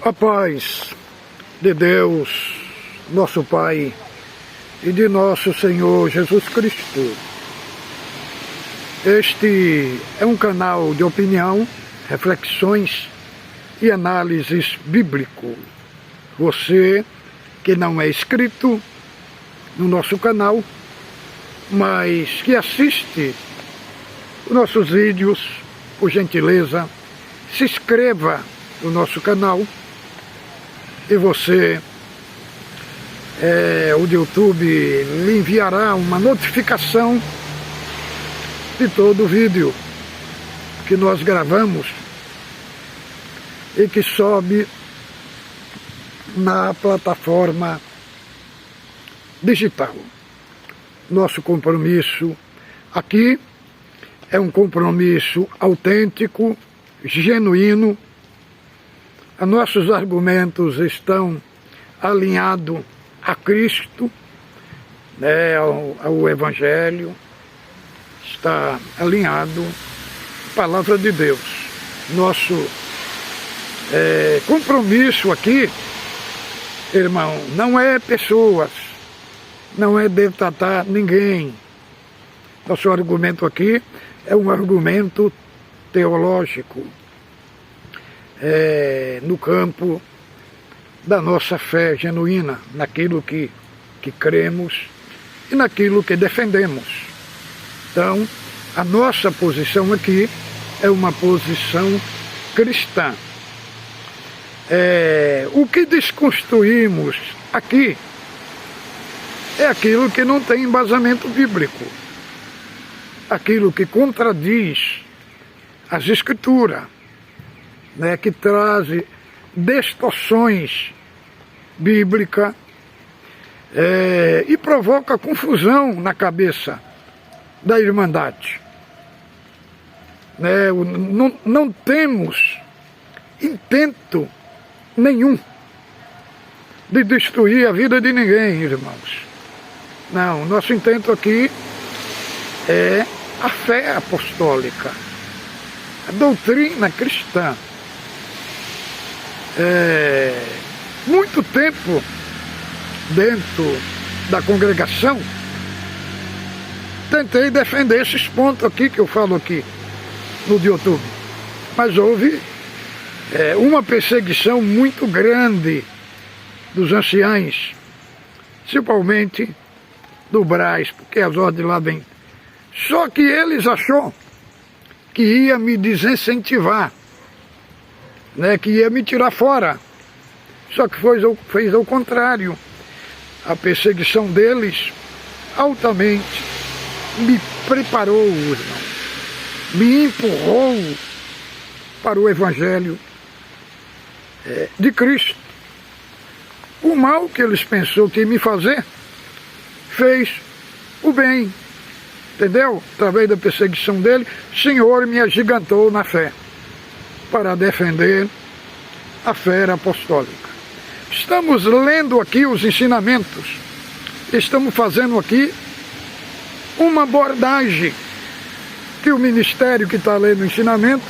A paz de Deus, nosso Pai, e de nosso Senhor Jesus Cristo. Este é um canal de opinião, reflexões e análises bíblico. Você que não é inscrito no nosso canal, mas que assiste os nossos vídeos, por gentileza, se inscreva no nosso canal. E você, o YouTube lhe enviará uma notificação de todo o vídeo que nós gravamos e que sobe na plataforma digital. Nosso compromisso aqui é um compromisso autêntico, genuíno. Nossos argumentos estão alinhados a Cristo, ao Evangelho, está alinhado à Palavra de Deus. Nosso compromisso aqui, irmão, não é pessoas, não é detratar ninguém. Nosso argumento aqui é um argumento teológico, no campo da nossa fé genuína, naquilo que cremos e naquilo que defendemos. Então, a nossa posição aqui é uma posição cristã. O que desconstruímos aqui é aquilo que não tem embasamento bíblico, aquilo que contradiz as Escrituras, que traz distorções bíblicas e provoca confusão na cabeça da Irmandade. Não temos intento nenhum de destruir a vida de ninguém, irmãos. Não, nosso intento aqui é a fé apostólica, a doutrina cristã. Muito tempo dentro da congregação tentei defender esses pontos aqui que eu falo aqui no YouTube, mas houve uma perseguição muito grande dos anciães, principalmente do Brás, porque as ordens lá vêm. Só que eles achou que ia me desincentivar, que ia me tirar fora. Só que fez ao contrário. A perseguição deles altamente me preparou, irmão, me empurrou para o Evangelho de Cristo. O mal que eles pensou que ia me fazer, fez o bem. Entendeu? Através da perseguição dele, o Senhor me agigantou na fé para defender a fé apostólica. Estamos lendo aqui os ensinamentos, estamos fazendo aqui uma abordagem que o ministério que está lendo o ensinamento,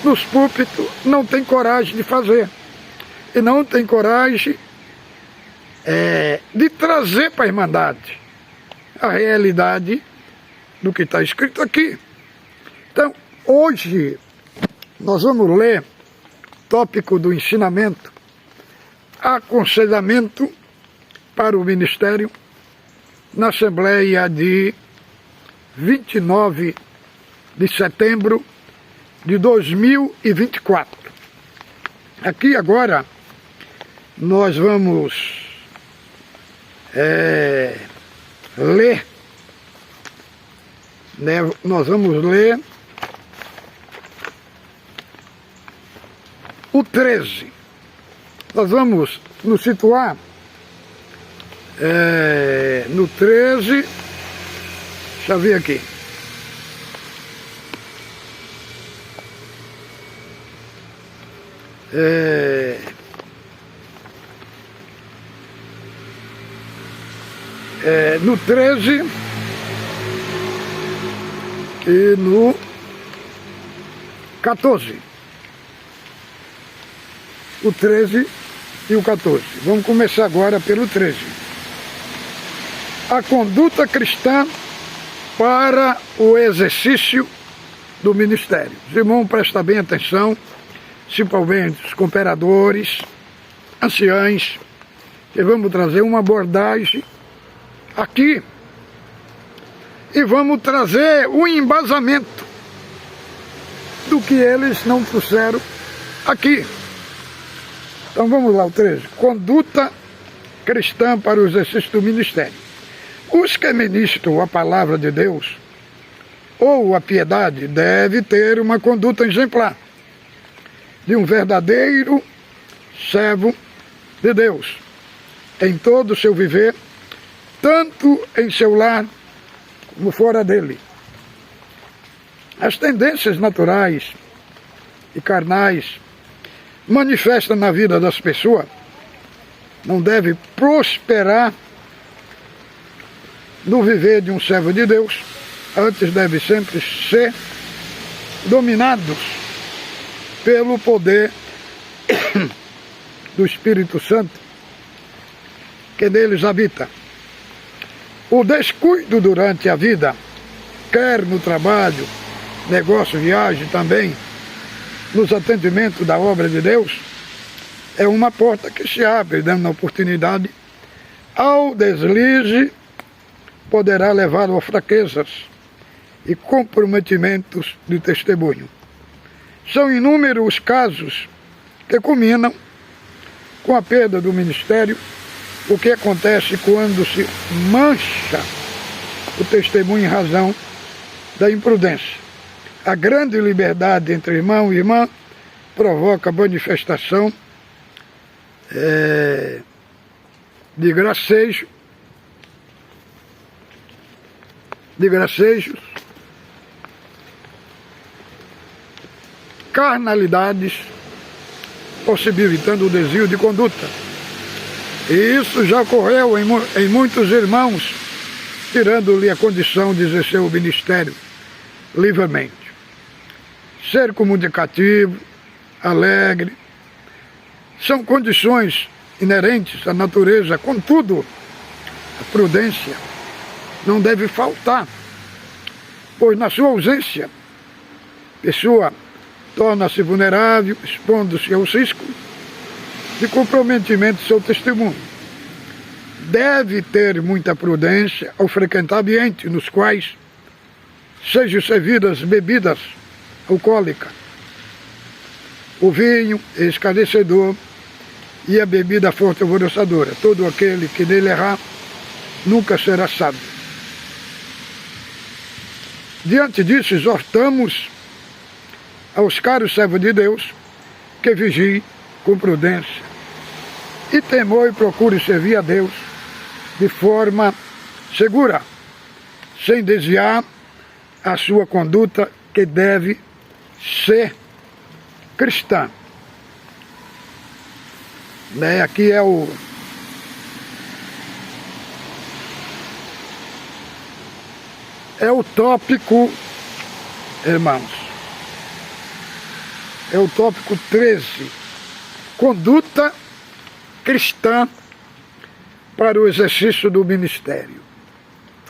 nos púlpitos, não tem coragem de fazer. E não tem coragem de trazer para a Irmandade a realidade do que está escrito aqui. Então, hoje, nós vamos ler tópico do ensinamento, aconselhamento para o ministério, na Assembleia de 29 de setembro de 2024. Aqui agora, nós vamos ler, nós vamos ler o 13. Nós vamos nos situar no 13, deixa eu ver aqui. No 13 e no 14. o 13 e o 14. Vamos começar agora pelo 13. A conduta cristã para o exercício do ministério. Os irmãos, prestem bem atenção, principalmente os cooperadores, anciães, que vamos trazer uma abordagem aqui e vamos trazer um embasamento do que eles não trouxeram aqui. Então vamos lá, o 13. Conduta cristã para o exercício do ministério. Os que ministram a palavra de Deus ou a piedade deve ter uma conduta exemplar de um verdadeiro servo de Deus em todo o seu viver, tanto em seu lar como fora dele. As tendências naturais e carnais manifestas na vida das pessoas não devem prosperar no viver de um servo de Deus, antes devem sempre ser dominados pelo poder do Espírito Santo que neles habita. O descuido durante a vida, quer no trabalho, negócio, viagem também, nos atendimentos da obra de Deus, é uma porta que se abre, dando a oportunidade ao deslize, poderá levar a fraquezas e comprometimentos de testemunho. São inúmeros os casos que culminam com a perda do ministério, o que acontece quando se mancha o testemunho em razão da imprudência. A grande liberdade entre irmão e irmã provoca manifestação de gracejos, carnalidades, possibilitando o desvio de conduta. E isso já ocorreu em muitos irmãos, tirando-lhe a condição de exercer o ministério livremente. Ser comunicativo, alegre, são condições inerentes à natureza, contudo, a prudência não deve faltar, pois na sua ausência, a pessoa torna-se vulnerável, expondo-se ao risco de comprometimento do seu testemunho. Deve ter muita prudência ao frequentar ambientes nos quais sejam servidas bebidas alcoólicas. O vinho é esclarecedor e a bebida forte alvoroçadora. Todo aquele que nele errar nunca será sábio. Diante disso, exortamos aos caros servos de Deus que vigiem com prudência e temor e procure servir a Deus de forma segura, sem desviar a sua conduta, que deve ser cristã. Aqui é o tópico, irmãos, é o tópico 13, conduta cristã para o exercício do ministério.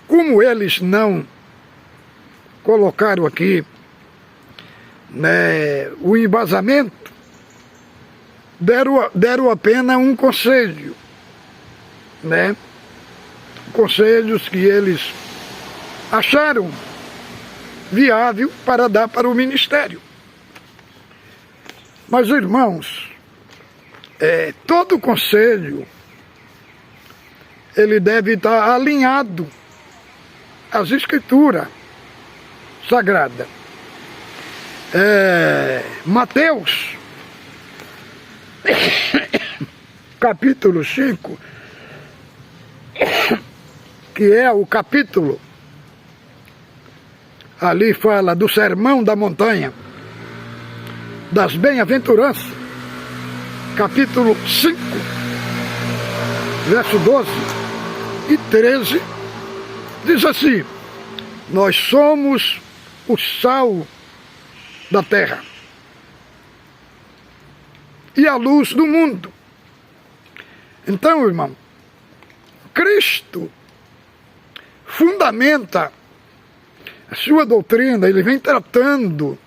Como eles não colocaram aqui o embasamento, deram apenas um conselho, conselhos que eles acharam viável para dar para o ministério. Mas, irmãos, todo conselho ele deve estar alinhado às Escrituras Sagradas. Mateus, capítulo 5, que é o capítulo, ali fala do Sermão da Montanha, das Bem-aventuranças, capítulo 5, verso 12 e 13, diz assim: nós somos o sal da terra. e a luz do mundo. Então, irmão, Cristo fundamenta a sua doutrina, ele vem tratando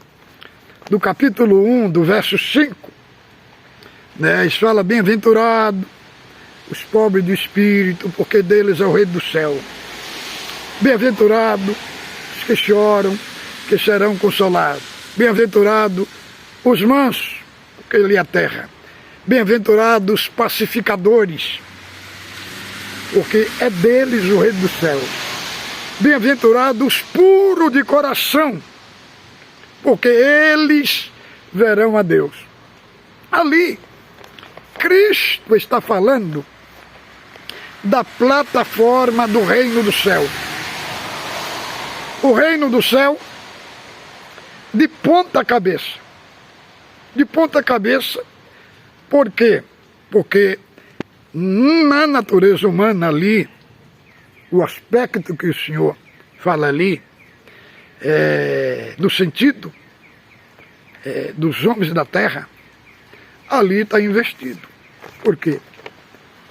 do capítulo 1, do verso 5, né? Ele fala: bem-aventurado os pobres de espírito, porque deles é o reino do céu. Bem-aventurado os que choram, que serão consolados. Bem-aventurado os mansos, porque ele é a terra. Bem-aventurados os pacificadores, porque é deles o reino do céu. Bem-aventurados os puros de coração, porque eles verão a Deus. Ali, Cristo está falando da plataforma do reino do céu. O reino do céu de ponta cabeça. De ponta cabeça, por quê? Porque na natureza humana ali, o aspecto que o Senhor fala ali, no sentido dos homens da terra, ali está investido. Por quê?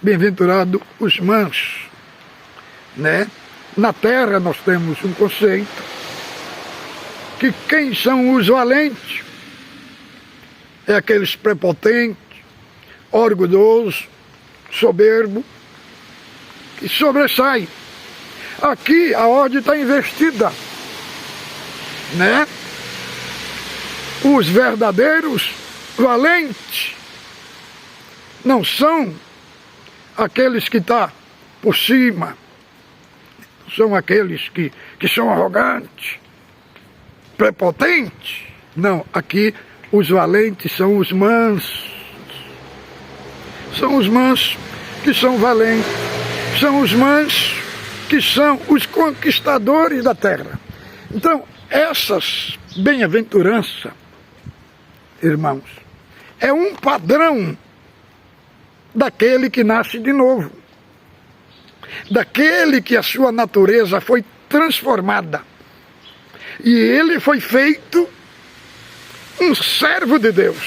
Bem-aventurado os mansos, né? Na terra nós temos um conceito que quem são os valentes? É aqueles prepotentes, orgulhosos, soberbo, que sobressai. Aqui a ordem está investida, né? Os verdadeiros valentes não são aqueles que estão por cima, são aqueles que são arrogantes, prepotentes. Não, aqui os valentes são os mansos. São os mansos que são valentes. São os mansos que são os conquistadores da terra. Então, essas bem-aventuranças, irmãos, é um padrão daquele que nasce de novo. Daquele que a sua natureza foi transformada. E ele foi feito um servo de Deus.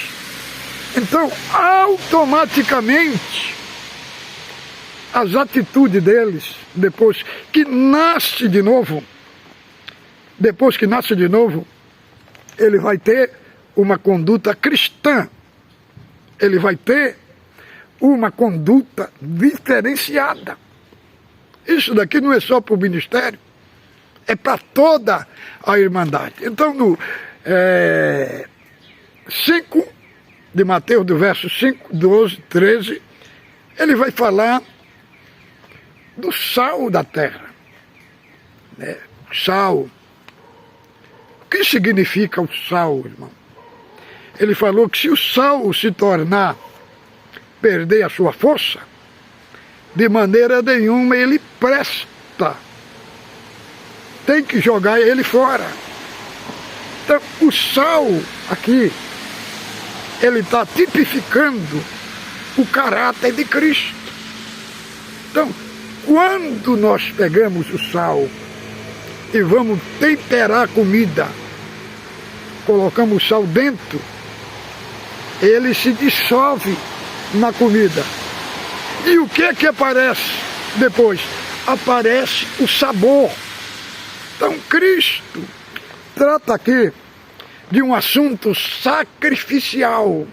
Então, automaticamente, as atitudes deles, depois que nasce de novo, ele vai ter uma conduta cristã. Ele vai ter uma conduta diferenciada. Isso daqui não é só para o ministério, é para toda a irmandade. Então, no 5 de Mateus, do verso 5, 12, 13, ele vai falar do sal da terra. Sal. O que significa o sal, irmão? Ele falou que se o sal se tornar, perder a sua força, de maneira nenhuma ele presta. Tem que jogar ele fora. Então, o sal aqui, ele está tipificando o caráter de Cristo. Então, quando nós pegamos o sal e vamos temperar a comida, colocamos o sal dentro, ele se dissolve na comida. E o que é que aparece depois? Aparece o sabor. Então, Cristo trata aqui de um assunto sacrificial.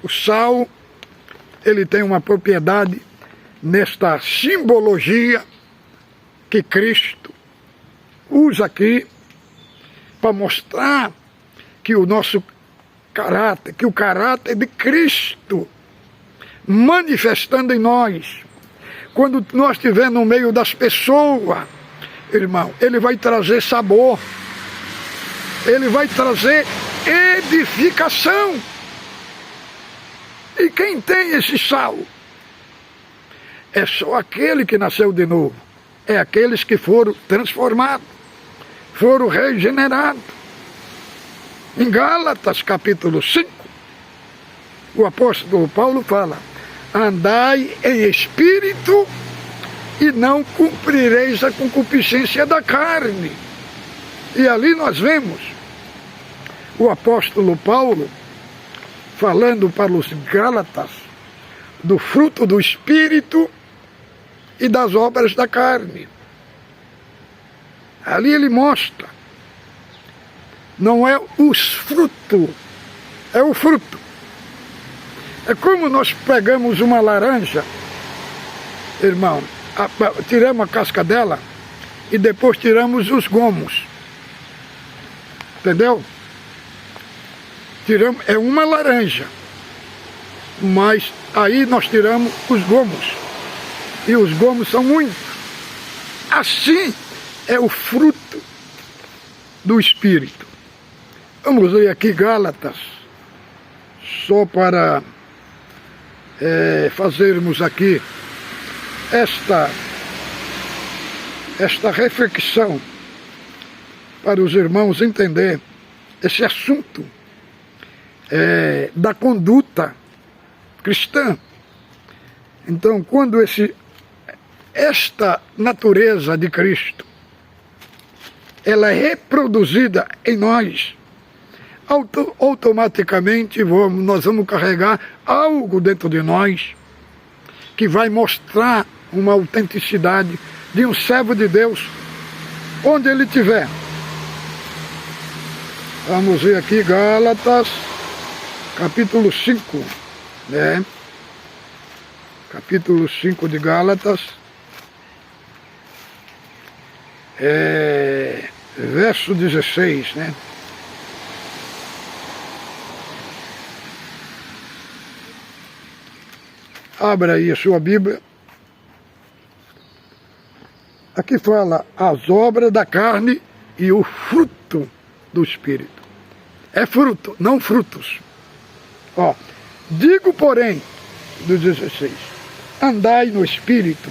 O sal, ele tem uma propriedade nesta simbologia que Cristo usa aqui para mostrar que o nosso caráter, que o caráter de Cristo manifestando em nós, quando nós estivermos no meio das pessoas, irmão, ele vai trazer sabor, ele vai trazer edificação. E quem tem esse sal? É só aquele que nasceu de novo. É aqueles que foram transformados, foram regenerados. Em Gálatas, capítulo 5, o apóstolo Paulo fala: andai em espírito e não cumprireis a concupiscência da carne. E ali nós vemos o apóstolo Paulo falando para os Gálatas do fruto do Espírito e das obras da carne. Ali ele mostra, não é os frutos, é o fruto. É como nós pegamos uma laranja, irmão, tiramos a casca dela e depois tiramos os gomos. Entendeu? Tiramos, é uma laranja, mas aí nós tiramos os gomos. E os gomos são muitos. Assim é o fruto do Espírito. Vamos ler aqui Gálatas, só para fazermos aqui esta reflexão, para os irmãos entender esse assunto da conduta cristã. Então, quando esta natureza de Cristo ela é reproduzida em nós, automaticamente nós vamos carregar algo dentro de nós que vai mostrar uma autenticidade de um servo de Deus onde ele estiver. Vamos ver aqui Gálatas, capítulo 5, né? Capítulo 5 de Gálatas, verso 16, né? Abra aí a sua Bíblia. Aqui fala as obras da carne e o fruto do Espírito. É fruto, não frutos. Ó, digo, porém, do 16, andai no Espírito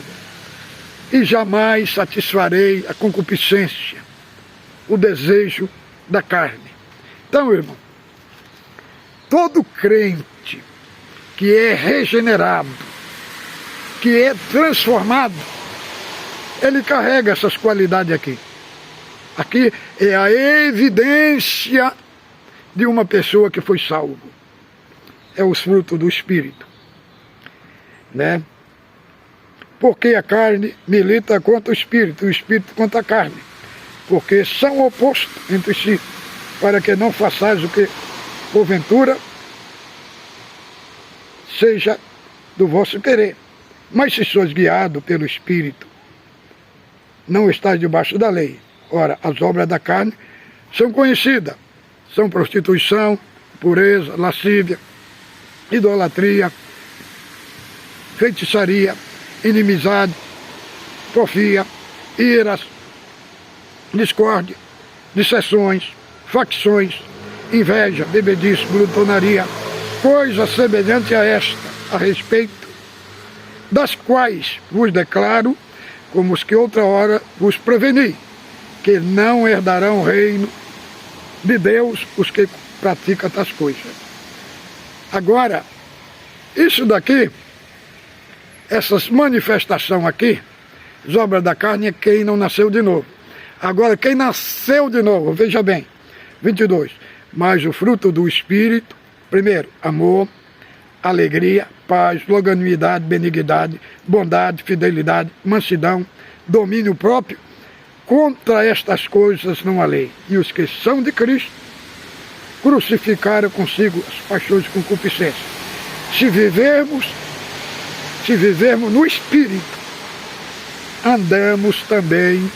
e jamais satisfarei a concupiscência, o desejo da carne. Então, irmão, todo crente que é regenerado, que é transformado, ele carrega essas qualidades aqui. Aqui é a evidência de uma pessoa que foi salvo. É os frutos do Espírito, né? Porque a carne milita contra o Espírito contra a carne, porque são opostos entre si, para que não façais o que, porventura, seja do vosso querer. Mas se sois guiados pelo Espírito, não estáis debaixo da lei. Ora, as obras da carne são conhecidas. São prostituição, pureza, lascívia, idolatria, feitiçaria, inimizade, porfia, iras, discórdia, dissensões, facções, inveja, bebedice, glutonaria, coisa semelhante a esta, a respeito das quais vos declaro, como os que outra hora vos preveni, que não herdarão o reino de Deus os que praticam tais coisas. Agora, isso daqui, essas manifestações aqui, as obras da carne é quem não nasceu de novo. Agora, quem nasceu de novo, veja bem, 22, mas o fruto do Espírito, primeiro, amor, alegria, paz, longanimidade, benignidade, bondade, fidelidade, mansidão, domínio próprio. Contra estas coisas não há lei. E os que são de Cristo crucificaram consigo as paixões de concupiscência. Se vivermos no Espírito, andamos também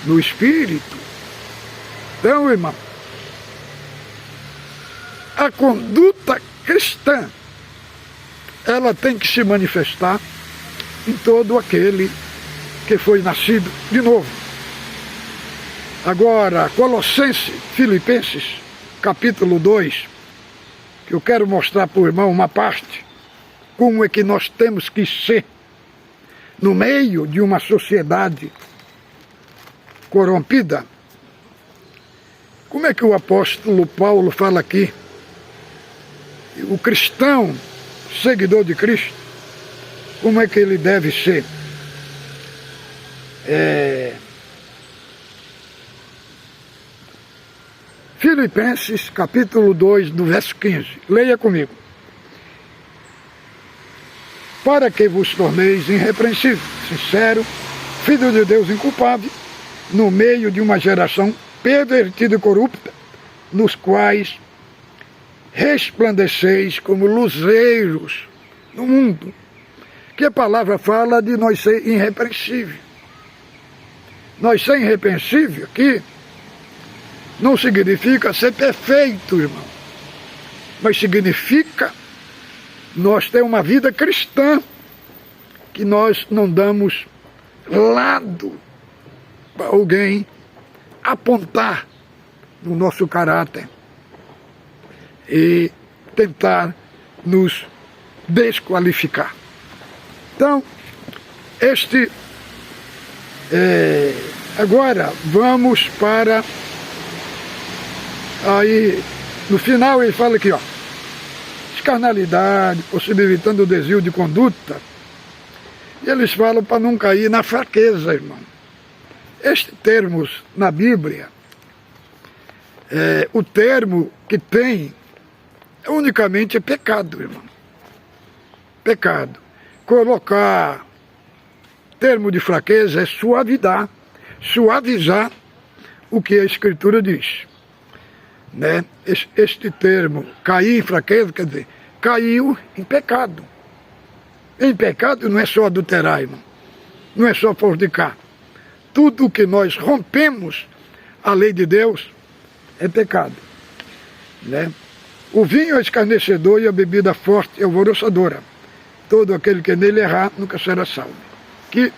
no Espírito. Então, irmão, a conduta cristã, ela tem que se manifestar em todo aquele que foi nascido de novo. Agora, Colossenses, Filipenses, capítulo 2, que eu quero mostrar para o irmão uma parte, como é que nós temos que ser no meio de uma sociedade corrompida. Como é que o apóstolo Paulo fala aqui? O cristão, seguidor de Cristo, como é que ele deve ser? Filipenses capítulo 2, do verso 15. Leia comigo. Para que vos torneis irrepreensível, sincero, filho de Deus inculpável, no meio de uma geração pervertida e corrupta, nos quais resplandeceis como luzeiros no mundo. Que a palavra fala de nós ser irrepreensível. Nós ser irrepreensível aqui não significa ser perfeito, irmão. Mas significa nós ter uma vida cristã, que nós não damos lado para alguém apontar no nosso caráter e tentar nos desqualificar. Então, agora vamos para, aí no final ele fala aqui, ó, carnalidade, possibilitando o desvio de conduta, e eles falam para não cair na fraqueza, irmão. Este termo na Bíblia, o termo que tem unicamente é pecado, irmão. Pecado. Colocar termo de fraqueza é suavizar o que a Escritura diz. Né? Este termo, cair em fraqueza, quer dizer, caiu em pecado. Em pecado não é só adulterar, irmão. Não é só fornicar. Tudo que nós rompemos a lei de Deus é pecado. Né? O vinho é escarnecedor e a bebida forte é alvoroçadora. Todo aquele que nele errar nunca será salvo. Que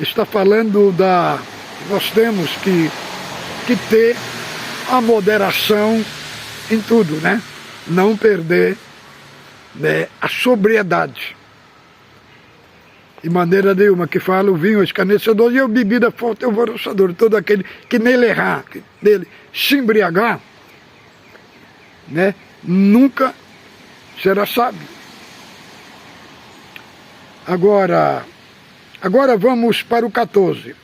está falando nós temos que ter a moderação em tudo, né? Não perder, né, a sobriedade. De maneira nenhuma, que fala o vinho escarnecedor e a bebida forte e alvoroçadora. Todo aquele que nele errar, que nele se embriagar, né, nunca será sábio. Agora vamos para o 14.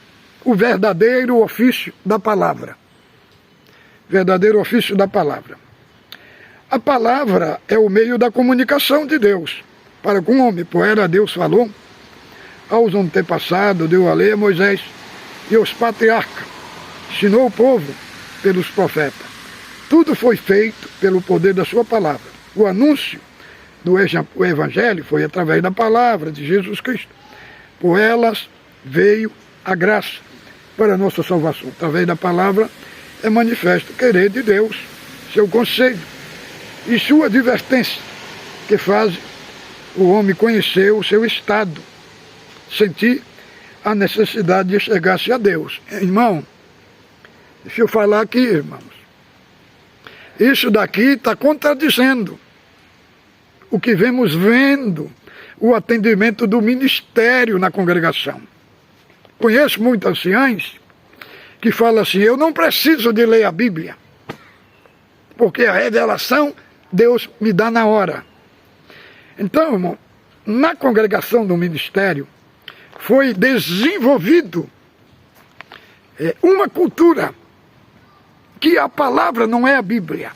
O verdadeiro ofício da palavra. Verdadeiro ofício da palavra. A palavra é o meio da comunicação de Deus para com o homem. Por ela Deus falou aos antepassados, deu a lei a Moisés e aos patriarcas. Ensinou o povo pelos profetas. Tudo foi feito pelo poder da sua palavra. O anúncio do Evangelho foi através da palavra de Jesus Cristo. Por elas veio a graça para a nossa salvação. Através da palavra é manifesto o querer de Deus, seu conselho e sua advertência, que faz o homem conhecer o seu estado, sentir a necessidade de chegar-se a Deus. Irmão, deixa eu falar aqui, irmãos. Isso daqui está contradizendo o que vemos vendo, o atendimento do ministério na congregação. Conheço muitos anciães que falam assim, eu não preciso de ler a Bíblia, porque a revelação Deus me dá na hora. Então, irmão, na congregação do ministério foi desenvolvido uma cultura que a palavra não é a Bíblia.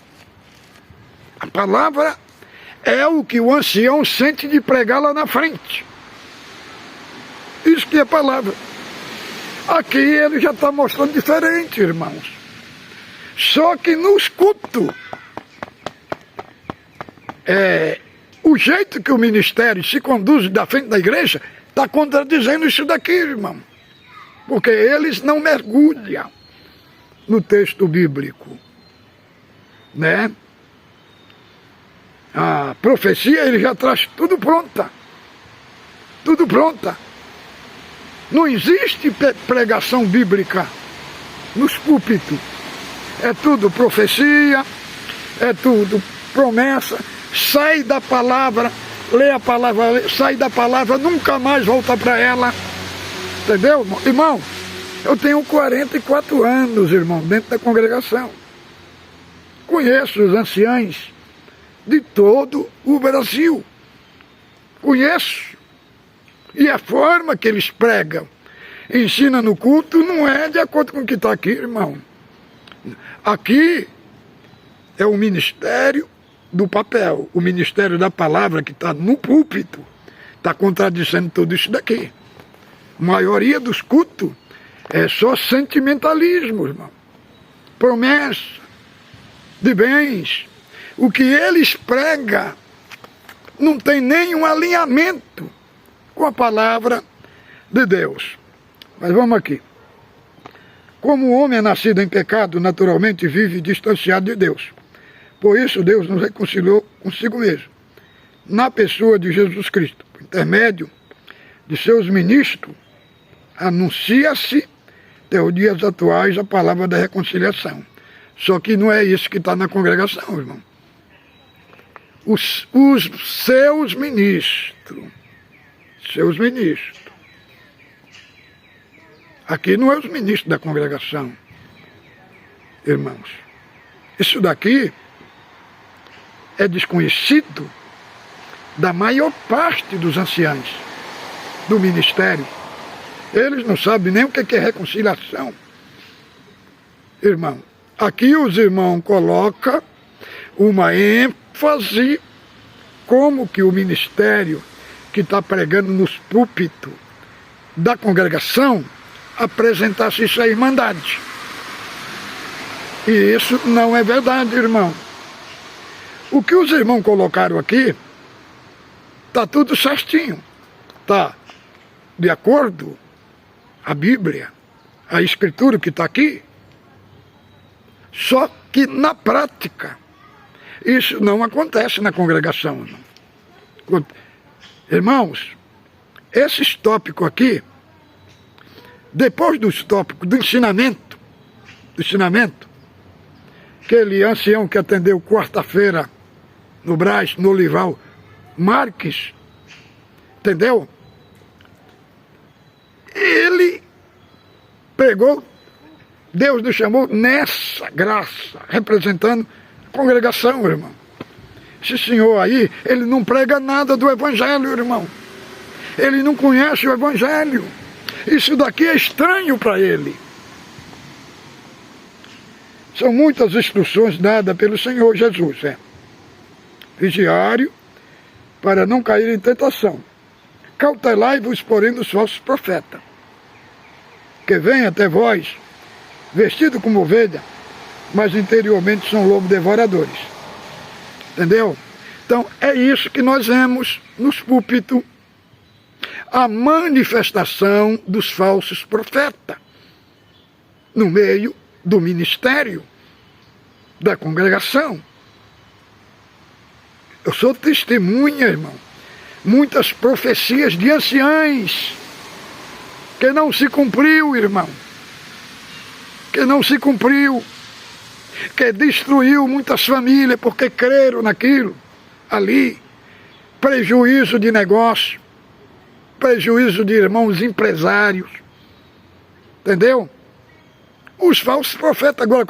A palavra é o que o ancião sente de pregar lá na frente. Isso que é palavra. Aqui ele já está mostrando diferente, irmãos. Só que nos cultos, o jeito que o ministério se conduz da frente da igreja está contradizendo isso daqui, irmão. Porque eles não mergulham no texto bíblico, né? A profecia ele já traz tudo pronta. Tudo pronta. Não existe pregação bíblica nos púlpitos. É tudo profecia, é tudo promessa. Sai da palavra, lê a palavra, sai da palavra, nunca mais volta para ela. Entendeu, irmão? Eu tenho 44 anos, irmão, dentro da congregação. Conheço os anciães de todo o Brasil. Conheço. E a forma que eles pregam, ensinam no culto, não é de acordo com o que está aqui, irmão. Aqui é o ministério do papel, o ministério da palavra que está no púlpito, está contradizendo tudo isso daqui. A maioria dos cultos é só sentimentalismo, irmão. Promessa de bens. O que eles pregam não tem nenhum alinhamento com a palavra de Deus. Mas vamos aqui. Como o homem é nascido em pecado, naturalmente vive distanciado de Deus. Por isso Deus nos reconciliou consigo mesmo, na pessoa de Jesus Cristo. Por intermédio de seus ministros, anuncia-se até os dias atuais a palavra da reconciliação. Só que não é isso que está na congregação, irmão. Os seus ministros. Aqui não é os ministros da congregação, irmãos. Isso daqui é desconhecido da maior parte dos anciãos do ministério. Eles não sabem nem o que é reconciliação. Irmão, aqui os irmãos colocam uma ênfase como que o ministério que está pregando nos púlpitos da congregação apresentasse isso à irmandade. E isso não é verdade, irmão. O que os irmãos colocaram aqui está tudo certinho. Está de acordo a Bíblia, a Escritura que está aqui. Só que na prática isso não acontece na congregação. Não. Irmãos, esses tópicos aqui, depois dos tópicos do ensinamento, aquele ancião que atendeu quarta-feira no Brás, no Olival, Marques, entendeu? Ele pegou, Deus nos chamou nessa graça, representando a congregação, irmão. Esse senhor aí, ele não prega nada do Evangelho, irmão. Ele não conhece o Evangelho. Isso daqui é estranho para ele. São muitas instruções dadas pelo Senhor Jesus. Vigiário, para não cair em tentação. Cautelai-vos, porém, dos falsos profetas, que vêm até vós, vestidos como ovelha, mas interiormente são lobos devoradores. Entendeu? Então, é isso que nós vemos nos púlpitos. A manifestação dos falsos profetas no meio do ministério da congregação. Eu sou testemunha, irmão. Muitas profecias de anciães que não se cumpriu, irmão. Que não se cumpriu. Que destruiu muitas famílias porque creram naquilo ali. Prejuízo de negócio. Prejuízo de irmãos empresários. Entendeu? Os falsos profetas agora,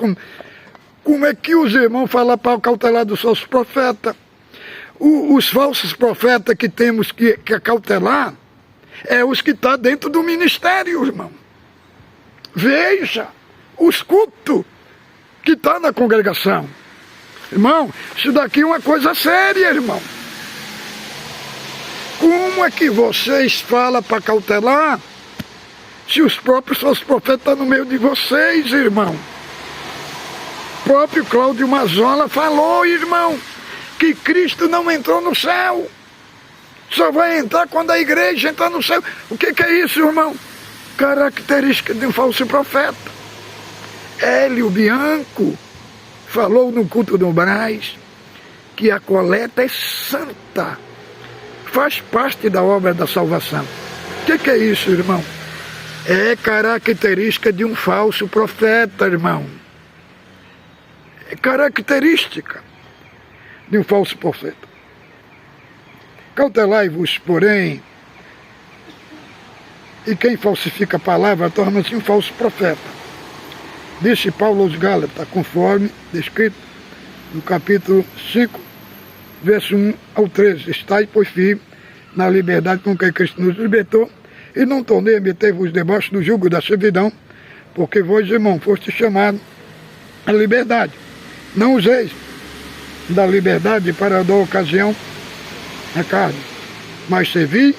como é que os irmãos falam para cautelar dos falsos profetas? Os falsos profetas que temos que cautelar é os que estão dentro do ministério, irmão. Veja os cultos que estão na congregação. Irmão, isso daqui é uma coisa séria, irmão. Como é que vocês falam para cautelar se os próprios falsos profetas estão no meio de vocês, irmão? O próprio Cláudio Mazola falou, irmão, que Cristo não entrou no céu. Só vai entrar quando a igreja entrar no céu. O que é isso, irmão? Característica de um falso profeta. Hélio Bianco falou no culto do Brás que a coleta é santa. Faz parte da obra da salvação. O que é isso, irmão? É característica de um falso profeta, irmão. É característica de um falso profeta. Cautelai-vos, porém, e quem falsifica a palavra torna-se um falso profeta. Disse Paulo aos Gálatas, conforme descrito no capítulo 5, verso 1 ao 13. Estai, pois, firme na liberdade com que Cristo nos libertou, e não tornei a meter-vos debaixo do jugo da servidão, porque vós, irmão, foste chamados a liberdade. Não useis da liberdade para dar ocasião à carne, mas servi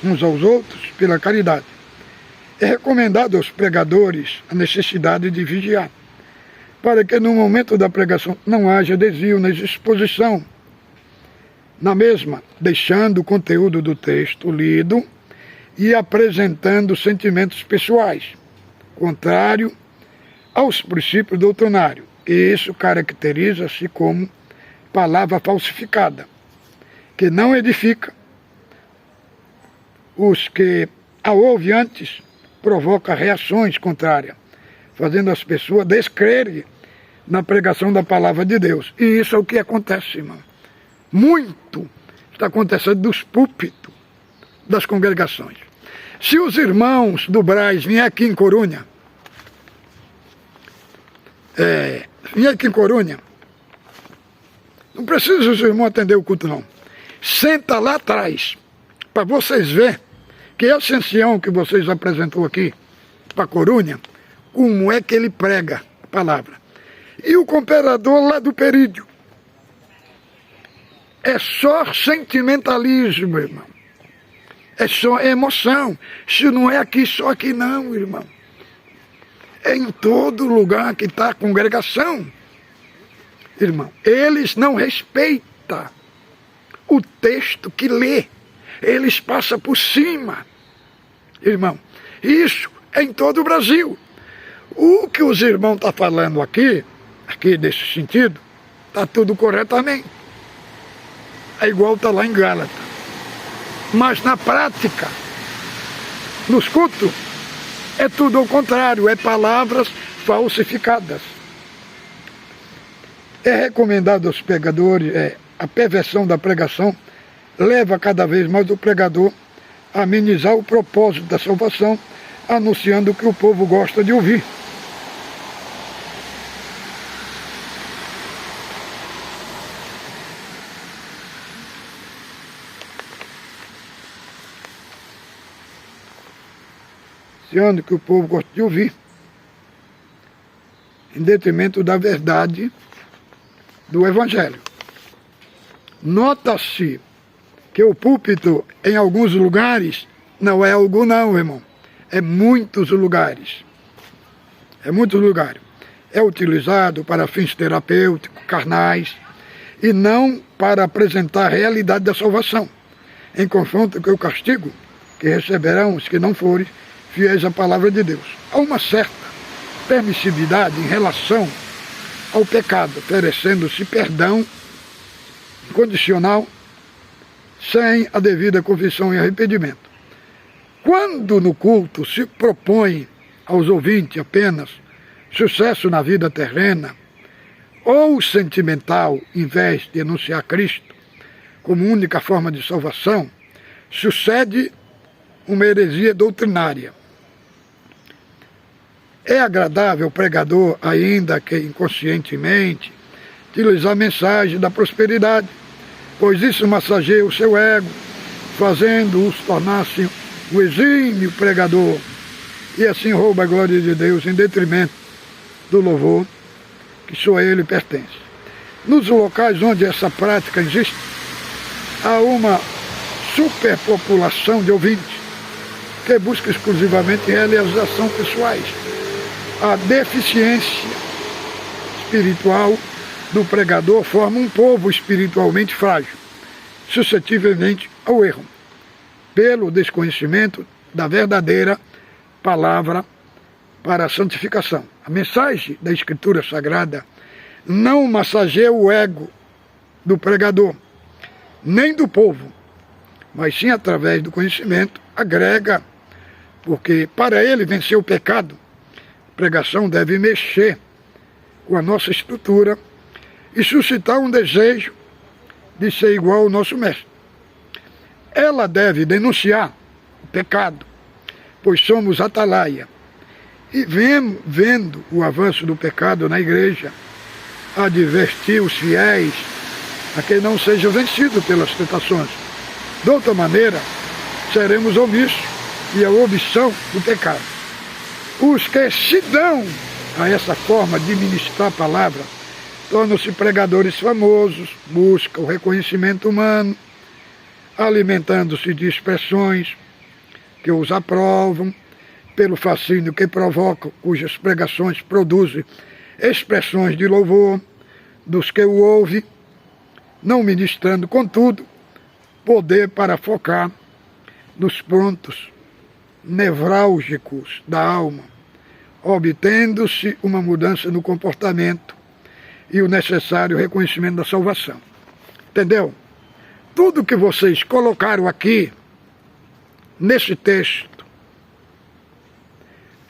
uns aos outros pela caridade. É recomendado aos pregadores a necessidade de vigiar, para que no momento da pregação não haja desvio na exposição, na mesma, deixando o conteúdo do texto lido e apresentando sentimentos pessoais, contrário aos princípios doutrinários. E isso caracteriza-se como palavra falsificada, que não edifica. Os que a ouvem antes provoca reações contrárias, fazendo as pessoas descrerem na pregação da palavra de Deus. E isso é o que acontece, irmão. Muito está acontecendo dos púlpitos das congregações. Se os irmãos do Brás vierem aqui em Corunha, não precisa os irmãos atender o culto, não. Senta lá atrás, para vocês verem que esse ancião que vocês apresentou aqui, para Corunha, como é que ele prega a palavra. E o cooperador lá do Perídio. É só sentimentalismo, irmão. É só emoção. Isso não é aqui, só aqui não, irmão. É em todo lugar que está a congregação. Irmão, eles não respeitam o texto que lê. Eles passam por cima. Irmão, isso é em todo o Brasil. O que os irmãos estão falando aqui nesse sentido, está tudo corretamente. É igual está lá em Gálatas. Mas na prática, nos cultos, é tudo ao contrário, é palavras falsificadas. É recomendado aos pregadores, a perversão da pregação leva cada vez mais o pregador a amenizar o propósito da salvação, anunciando o que o povo gosta de ouvir. Anunciando que o povo gosta de ouvir, em detrimento da verdade do Evangelho. Nota-se que o púlpito, em alguns lugares, não é algo não, irmão. É muitos lugares. É muitos lugares. É utilizado para fins terapêuticos, carnais, e não para apresentar a realidade da salvação, em confronto com o castigo que receberão os que não forem fiéis à palavra de Deus. Há uma certa permissividade em relação ao pecado, oferecendo-se perdão incondicional, sem a devida confissão e arrependimento. Quando no culto se propõe aos ouvintes apenas sucesso na vida terrena ou sentimental, em vez de anunciar Cristo como única forma de salvação, sucede uma heresia doutrinária. É agradável o pregador, ainda que inconscientemente, utilizar a mensagem da prosperidade, pois isso massageia o seu ego, fazendo-os tornar-se um exímio pregador, e assim rouba a glória de Deus em detrimento do louvor que só a ele pertence. Nos locais onde essa prática existe, há uma superpopulação de ouvintes que busca exclusivamente realização pessoais. A deficiência espiritual do pregador forma um povo espiritualmente frágil, suscetivelmente ao erro, pelo desconhecimento da verdadeira palavra para a santificação. A mensagem da Escritura Sagrada não massageia o ego do pregador, nem do povo, mas sim através do conhecimento, agrega, porque para ele vencer o pecado, a pregação deve mexer com a nossa estrutura e suscitar um desejo de ser igual ao nosso mestre. Ela deve denunciar o pecado, pois somos atalaia, e vendo o avanço do pecado na igreja, advertir os fiéis a que não sejam vencidos pelas tentações. De outra maneira, seremos omissos e a omissão do pecado. Os que se dão a essa forma de ministrar a palavra, tornam-se pregadores famosos, buscam o reconhecimento humano, alimentando-se de expressões que os aprovam, pelo fascínio que provocam, cujas pregações produzem expressões de louvor dos que o ouvem, não ministrando, contudo, poder para focar nos pontos nevrálgicos da alma, obtendo-se uma mudança no comportamento e o necessário reconhecimento da salvação. Entendeu? Tudo que vocês colocaram aqui, nesse texto,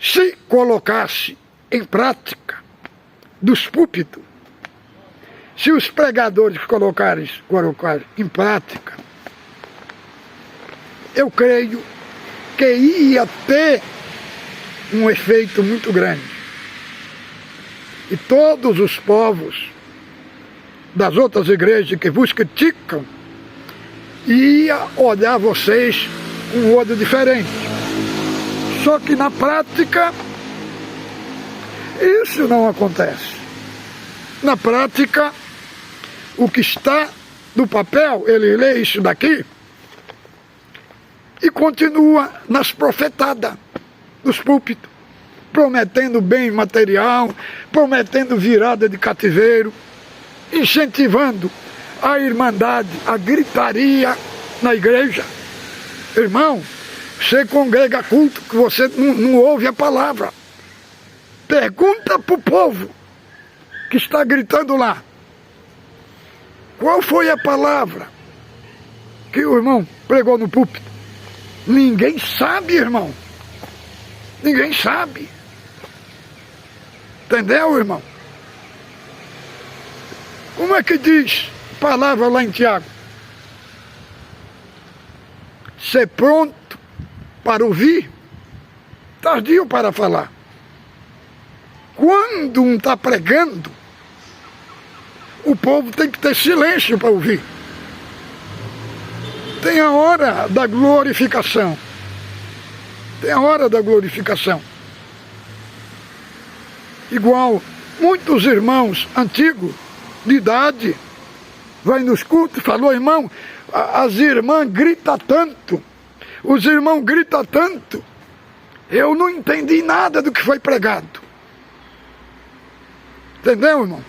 se colocasse em prática dos púlpitos, se os pregadores colocarem em prática, eu creio que ia ter um efeito muito grande. E todos os povos das outras igrejas que vos criticam ia olhar vocês com um olho diferente. Só que na prática isso não acontece. Na prática, o que está no papel, ele lê isso daqui e continua nas profetadas dos púlpitos, prometendo bem material, prometendo virada de cativeiro, incentivando a irmandade, a gritaria na igreja. Irmão, você congrega culto que você não ouve a palavra. Pergunta para o povo que está gritando lá. Qual foi a palavra que o irmão pregou no púlpito? Ninguém sabe, irmão. Ninguém sabe. Entendeu, irmão? Como é que diz a palavra lá em Tiago? Ser pronto para ouvir, tardio para falar. Quando um está pregando, o povo tem que ter silêncio para ouvir. Tem a hora da glorificação. Tem a hora da glorificação. Igual muitos irmãos antigos, de idade, vai nos cultos e falou, irmão, as irmãs gritam tanto, os irmãos gritam tanto, eu não entendi nada do que foi pregado. Entendeu, irmão?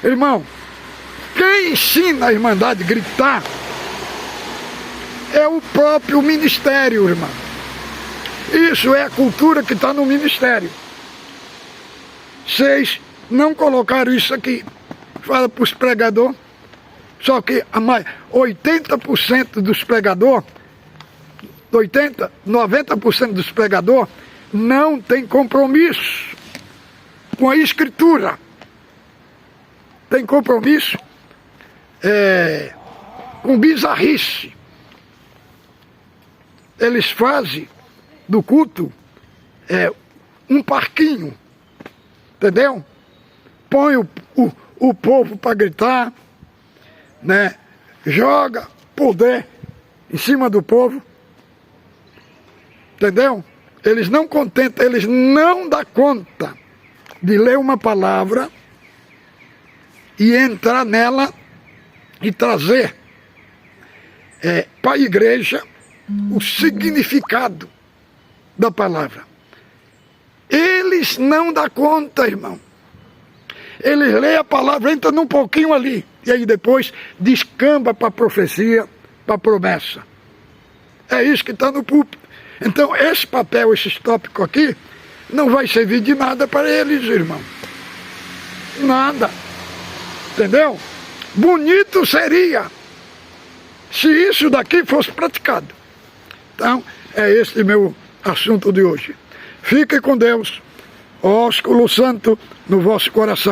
Irmão, quem ensina a irmandade a gritar é o próprio ministério, irmão. Isso é a cultura que está no ministério. Vocês não colocaram isso aqui. Fala para os pregadores. Só que 80% dos pregadores, 90% dos pregadores não tem compromisso com a escritura. Tem compromisso com bizarrice. Eles fazem do culto um parquinho, entendeu? Põe o povo para gritar, né? Joga poder em cima do povo, entendeu? Eles não contentam, eles não dão conta de ler uma palavra e entrar nela e trazer para a igreja o significado da palavra. Eles não dão conta, irmão. Eles leem a palavra, entra num pouquinho ali, e aí depois descamba para a profecia, para a promessa. É isso que está no púlpito. Então esse papel, esses tópicos aqui, não vai servir de nada para eles, irmão. Nada. Entendeu? Bonito seria se isso daqui fosse praticado. Então, é esse meu assunto de hoje. Fique com Deus, ósculo santo no vosso coração.